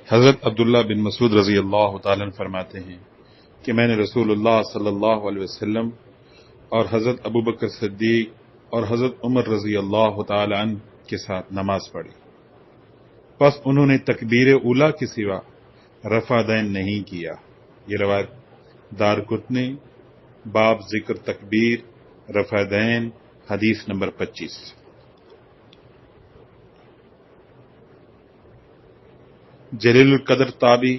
حضرت عبداللہ بن مسعود رضی اللہ تعالیٰ عنہ فرماتے ہیں کہ میں نے رسول اللہ صلی اللہ علیہ وسلم اور حضرت ابوبکر صدیق اور حضرت عمر رضی اللہ تعالیٰ عنہ کے ساتھ نماز پڑھی، پس انہوں نے تکبیر اولیٰ کے سوا رفع دین نہیں کیا۔ یہ روایت دارقطنی، باب ذکر تکبیر رفع دین، حدیث نمبر 25۔ جلیل القدر تابعی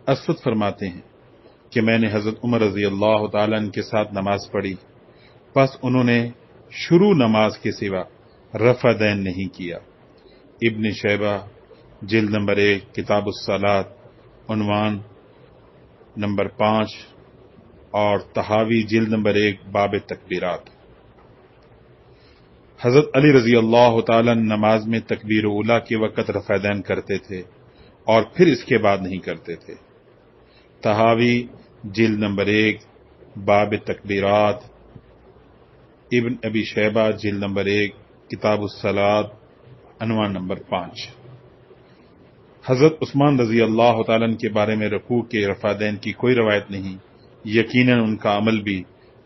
اسود فرماتے ہیں کہ میں نے حضرت عمر رضی اللہ تعالیٰ عنہ کے ساتھ نماز پڑھی، پس انہوں نے شروع نماز کے سوا رفع دین نہیں کیا۔ ابن شیبہ جلد نمبر 1 کتاب الصلاۃ عنوان نمبر 5 اور طحاوی جلد نمبر 1 باب تکبیرات۔ حضرت علی رضی اللہ تعالیٰ عنہ نماز میں تکبیر اولیٰ کے وقت رفع دین کرتے تھے اور پھر اس کے بعد نہیں کرتے تھے۔ طحاوی جلد نمبر 1 باب تکبیرات، ابن ابی شیبہ جلد نمبر 1 کتاب الصلاۃ عنوان نمبر 5۔ حضرت عثمان رضی اللہ تعالیٰ عنہ کے بارے میں رکوع کے رفع دین کی کوئی روایت نہیں، یقیناً ان کا عمل بھی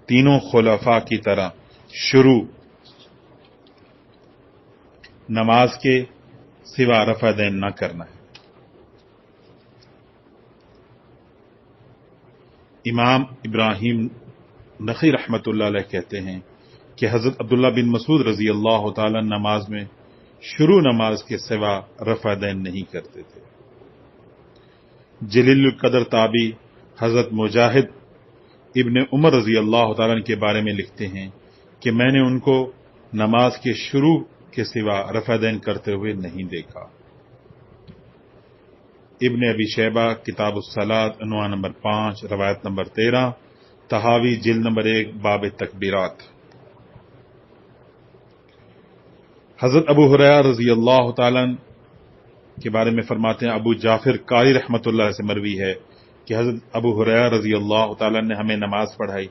تینوں خلفاء کی طرح شروع نماز کے سوا رفع دین نہ کرنا ہے۔ امام ابراہیم نخعی رحمۃ اللہ علیہ کہتے ہیں کہ حضرت عبداللہ بن مسعود رضی اللہ تعالیٰ نماز میں شروع نماز کے سوا رفع دین نہیں کرتے تھے۔ جلیل القدر تابعی حضرت مجاہد ابن عمر رضی اللہ تعالیٰ کے بارے میں لکھتے ہیں کہ میں نے ان کو نماز کے شروع کے سوا رفع دین کرتے ہوئے نہیں دیکھا۔ ابن ابی شیبہ کتاب الصلاۃ عنوان نمبر 5 روایت نمبر 13، طحاوی جلد نمبر 1 باب تکبیرات۔ حضرت ابو ہریرہ رضی اللہ تعالیٰ کے بارے میں فرماتے ہیں، ابو جعفر قاری رحمۃ اللہ سے مروی ہے کہ حضرت ابو ہریرہ رضی اللہ تعالیٰ نے ہمیں نماز پڑھائی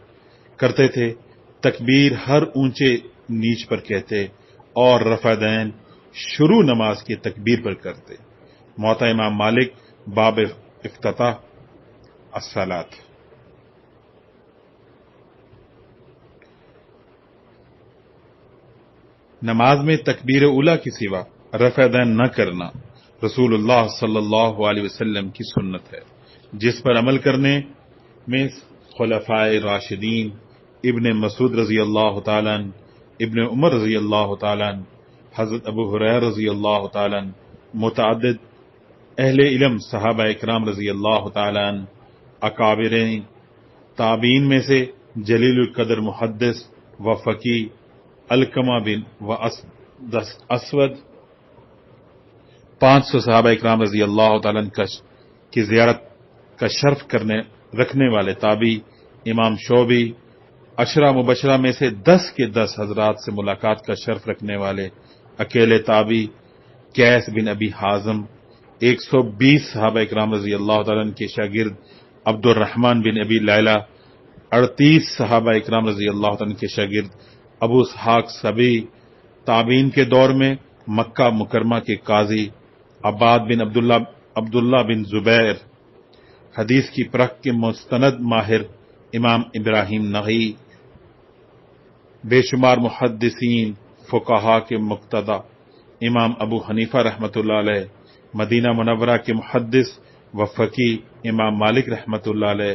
کرتے تھے، تکبیر ہر اونچے نیچ پر کہتے اور رفع دین شروع نماز کی تکبیر پر کرتے۔ موطا امام مالک باب افتتاح الصلاۃ۔ نماز میں تکبیر اولیٰ کے سوا رفع دین نہ کرنا رسول اللہ صلی اللہ علیہ وسلم کی سنت ہے، جس پر عمل کرنے میں خلفائے راشدین ابن مسعود رضی اللہ تعالیٰ عنہ، ابن عمر رضی اللہ تعالیٰ عنہ، حضرت ابو ہریرہ رضی اللہ تعالیٰ عنہ، متعدد اہل علم صحابہ اکرام رضی اللہ تعالیٰ عنہ، اکابرین تابعین میں سے جلیل القدر محدث و فقی علقمہ بن و اسود، 500 صحابہ اکرام رضی اللہ تعالیٰ عنہ کی زیارت کا شرف رکھنے والے تابعی امام شعبی، عشرہ مبشرہ میں سے 10 کے 10 حضرات سے ملاقات کا شرف رکھنے والے اکیلے تابعی قیس بن ابی حازم، 120 صحابہ اکرام رضی اللہ تعالیٰ عنہ کے شاگرد عبد الرحمن بن ابی لیلہ، 38 صحابہ اکرام رضی اللہ تعالیٰ عنہ کے شاگرد ابو اسحاق سبی، تابعین کے دور میں مکہ مکرمہ کے قاضی عباد بن عبداللہ بن زبیر، حدیث کی پرکھ کے مستند ماہر امام ابراہیم نخعی، بے شمار محدثین فقہا کے مقتدی امام ابو حنیفہ رحمۃ اللہ علیہ، مدینہ منورہ کے محدث و فقی امام مالک رحمۃ اللہ علیہ،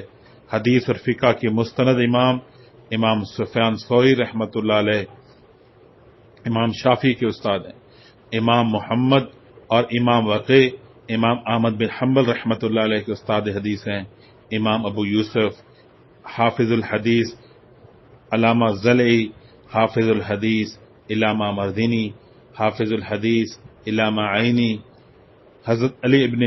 حدیث اور فقہ کے مستند امام سفیان ثوری رحمۃ اللہ علیہ، امام شافعی کے استاد ہیں، امام محمد اور امام وقی امام احمد بن حنبل رحمۃ اللہ علیہ کے استاد حدیث ہیں، امام ابو یوسف حافظ الحدیث علامہ زلعی، حافظ الحدیث علامہ مردینی، حافظ الحدیث علامہ عینی، حضرت علی ابن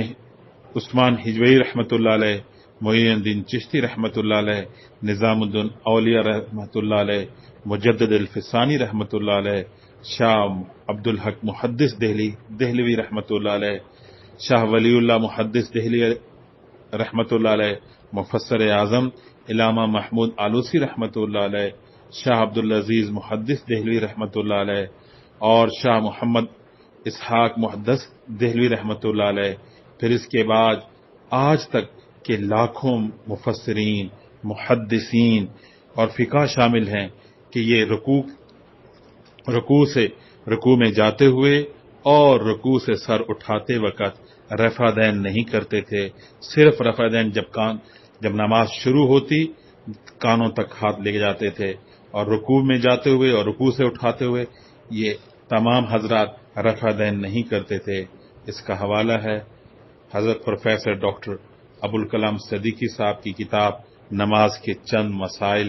عثمان حجوی رحمۃ اللہ علیہ، معین الدین چشتی رحمۃ اللہ علیہ، نظام الدین اولیاء رحمۃ اللہ علیہ، مجدد الفسانی رحمۃ اللہ علیہ، شاہ عبد الحق محدث دہلوی رحمۃ اللہ علیہ، شاہ ولی اللہ محدث دہلی رحمۃ اللہ علیہ، مفسر اعظم علامہ محمود آلوسی رحمۃ اللہ علیہ، شاہ عبدالعزیز محدث دہلوی رحمۃ اللہ علیہ، اور شاہ محمد اسحاق محدث دہلوی رحمۃ اللہ علیہ، پھر اس کے بعد آج تک کے لاکھوں مفسرین، محدثین اور فقہ شامل ہیں کہ یہ رکوع میں جاتے ہوئے اور رکوع سے سر اٹھاتے وقت رفع دین نہیں کرتے تھے. صرف رفع دین جب نماز شروع ہوتی کانوں تک ہاتھ لے جاتے تھے، اور رکوع میں جاتے ہوئے اور رکوع سے اٹھاتے ہوئے یہ تمام حضرات رفع دین نہیں کرتے تھے. اس کا حوالہ ہے حضرت پروفیسر ڈاکٹر ابوالکلام صدیقی صاحب کی کتاب نماز کے چند مسائل